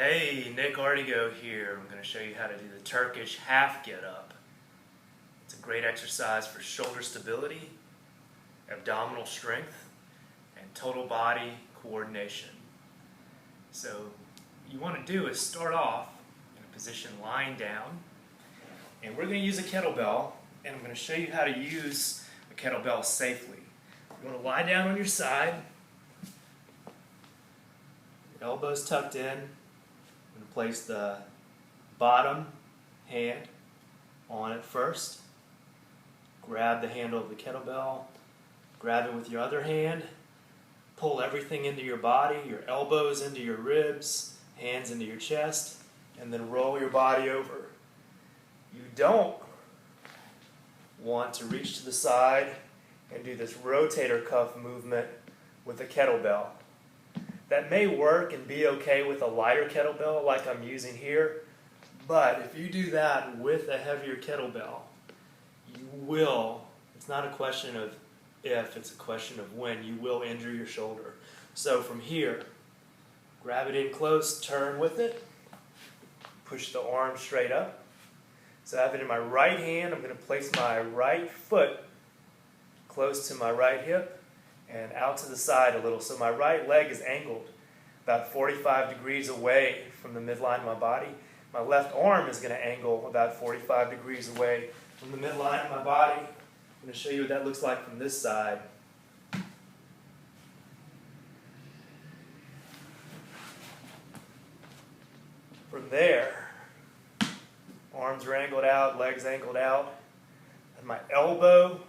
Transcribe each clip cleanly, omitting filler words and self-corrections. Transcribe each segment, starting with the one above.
Hey, Nick Artigo here. I'm going to show you how to do the Turkish Half Get Up. It's a great exercise for shoulder stability, abdominal strength, and total body coordination. So what you want to do is start off in a position lying down, and we're going to use a kettlebell, and I'm going to show you how to use a kettlebell safely. You want to lie down on your side, your elbows tucked in. I'm going to place the bottom hand on it first. Grab the handle of the kettlebell. Grab it with your other hand. Pull everything into your body, your elbows into your ribs, hands into your chest, and then roll your body over. You don't want to reach to the side and do this rotator cuff movement with a kettlebell. That may work and be okay with a lighter kettlebell like I'm using here, but if you do that with a heavier kettlebell, you will, it's not a question of if, it's a question of when, you will injure your shoulder. So from here, grab it in close, turn with it, push the arm straight up. So I have it in my right hand. I'm going to place my right foot close to my right hip and out to the side a little. So my right leg is angled about 45 degrees away from the midline of my body. My left arm is going to angle about 45 degrees away from the midline of my body. I'm going to show you what that looks like from this side. From there, arms are angled out, legs angled out, and my elbow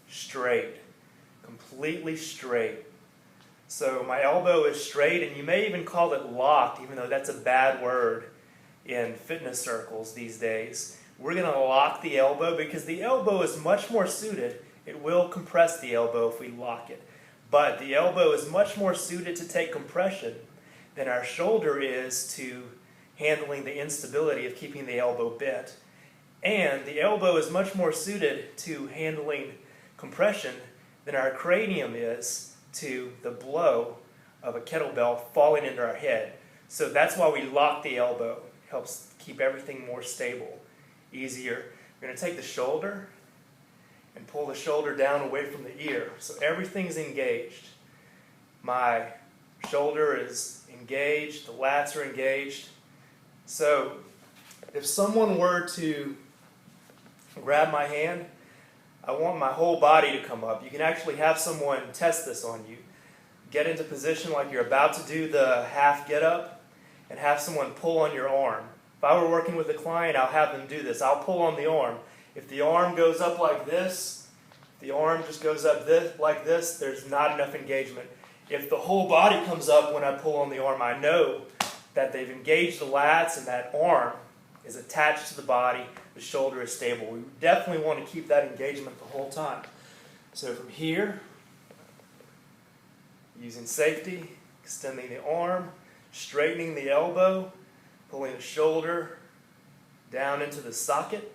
straight, completely straight. So my elbow is straight, and you may even call it locked, even though that's a bad word in fitness circles these days. We're going to lock the elbow because the elbow is much more suited. It will compress the elbow if we lock it. But the elbow is much more suited to take compression than our shoulder is to handling the instability of keeping the elbow bent. And the elbow is much more suited to handling compression than our cranium is to the blow of a kettlebell falling into our head. So that's why we lock the elbow. It helps keep everything more stable, easier. We're going to take the shoulder and pull the shoulder down away from the ear. So everything's engaged. My shoulder is engaged, the lats are engaged. So if someone were to grab my hand, I want my whole body to come up. You can actually have someone test this on you. Get into position like you're about to do the half get up and have someone pull on your arm. If I were working with a client, I'll have them do this. I'll pull on the arm. If the arm goes up like this, the arm just goes up like this, there's not enough engagement. If the whole body comes up when I pull on the arm, I know that they've engaged the lats and that arm is attached to the body, the shoulder is stable. We definitely want to keep that engagement the whole time. So from here, using safety, extending the arm, straightening the elbow, pulling the shoulder down into the socket,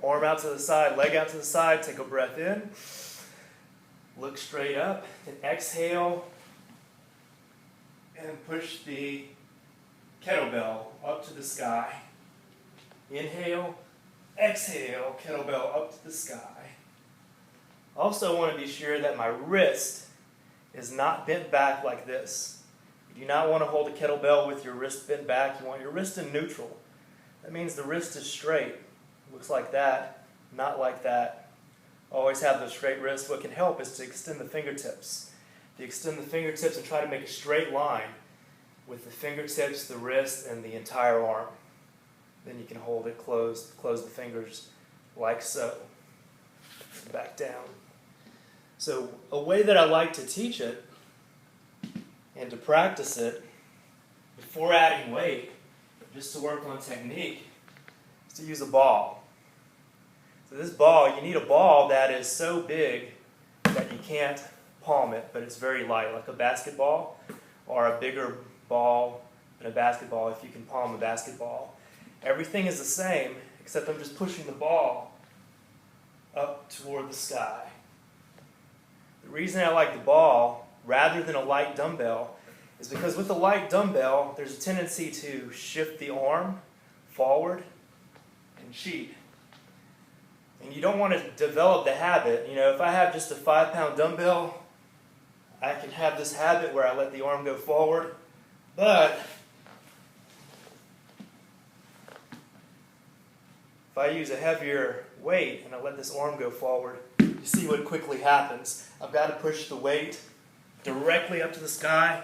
arm out to the side, leg out to the side, take a breath in, look straight up, and exhale, and push the kettlebell up to the sky. Inhale, exhale, kettlebell up to the sky. Also want to be sure that my wrist is not bent back like this. You do not want to hold a kettlebell with your wrist bent back. You want your wrist in neutral. That means the wrist is straight. Looks like that, not like that. Always have those straight wrists. What can help is to extend the fingertips. If you extend the fingertips and try to make a straight line with the fingertips, the wrist, and the entire arm. Then you can hold it closed, close the fingers like so. Back down. So a way that I like to teach it and to practice it before adding weight, just to work on technique, is to use a ball. So this ball, you need a ball that is so big that you can't palm it, but it's very light, like a basketball or a bigger ball than a basketball if you can palm a basketball. Everything is the same, except I'm just pushing the ball up toward the sky. The reason I like the ball, rather than a light dumbbell, is because with the light dumbbell, there's a tendency to shift the arm forward and cheat. And you don't want to develop the habit. You know, if I have just a 5-pound dumbbell, I can have this habit where I let the arm go forward. But if I use a heavier weight and I let this arm go forward, you see what quickly happens. I've got to push the weight directly up to the sky,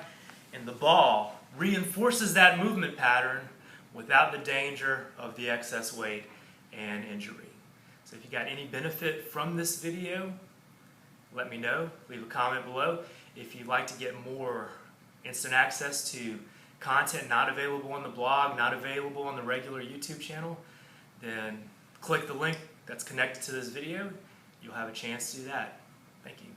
and the ball reinforces that movement pattern without the danger of the excess weight and injury. So if you got any benefit from this video, let me know. Leave a comment below. If you'd like to get more instant access to content not available on the blog, not available on the regular YouTube channel, then click the link that's connected to this video. You'll have a chance to do that. Thank you.